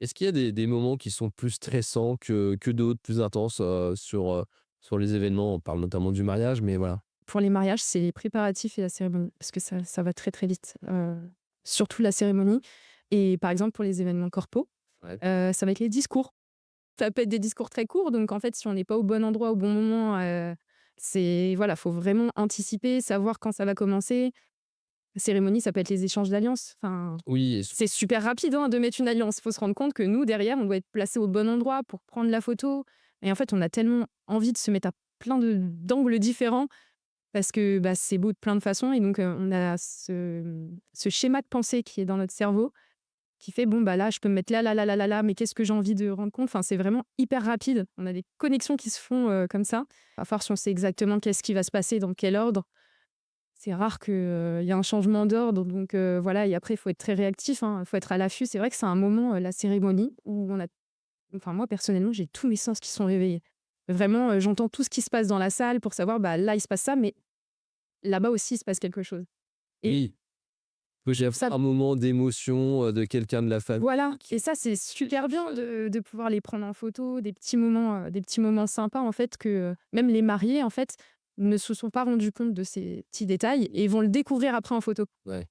Est-ce qu'il y a des moments qui sont plus stressants que d'autres, plus intenses, sur les événements? On parle notamment du mariage, mais voilà. Pour les mariages, c'est les préparatifs et la cérémonie parce que ça va très, très vite, surtout la cérémonie et par exemple, pour les événements corpos, Ouais. ça va être les discours. Ça peut être des discours très courts, donc en fait, si on n'est pas au bon endroit au bon moment, c'est voilà, faut vraiment anticiper, savoir quand ça va commencer. La cérémonie, ça peut être les échanges d'alliances. Enfin, Oui et c'est super rapide, hein, de mettre une alliance. Il faut se rendre compte que nous, derrière, on doit être placé au bon endroit pour prendre la photo et en fait, on a tellement envie de se mettre à plein d'angles différents parce que, bah, c'est beau de plein de façons et donc on a ce schéma de pensée qui est dans notre cerveau qui fait: «Bon, bah, là, je peux me mettre là, là, là, là, là, là, mais qu'est-ce que j'ai envie de rendre compte?» Enfin, c'est vraiment hyper rapide. On a des connexions qui se font, comme ça. À part si on sait exactement qu'est-ce qui va se passer, dans quel ordre. C'est rare qu'il y ait un changement d'ordre donc voilà et après il faut être très réactif, hein, il faut être à l'affût. C'est vrai que c'est un moment, la cérémonie où on a enfin moi personnellement, j'ai tous mes sens qui sont réveillés. Vraiment, j'entends tout ce qui se passe dans la salle pour savoir, bah, là, il se passe ça, mais là-bas aussi, il se passe quelque chose et oui, peut y avoir ça un moment d'émotion, de quelqu'un de la famille voilà qui et ça, c'est super bien de pouvoir les prendre en photo, des petits moments sympas, en fait, que, même les mariés, en fait, ne se sont pas rendus compte de ces petits détails et vont le découvrir après en photo. ouais.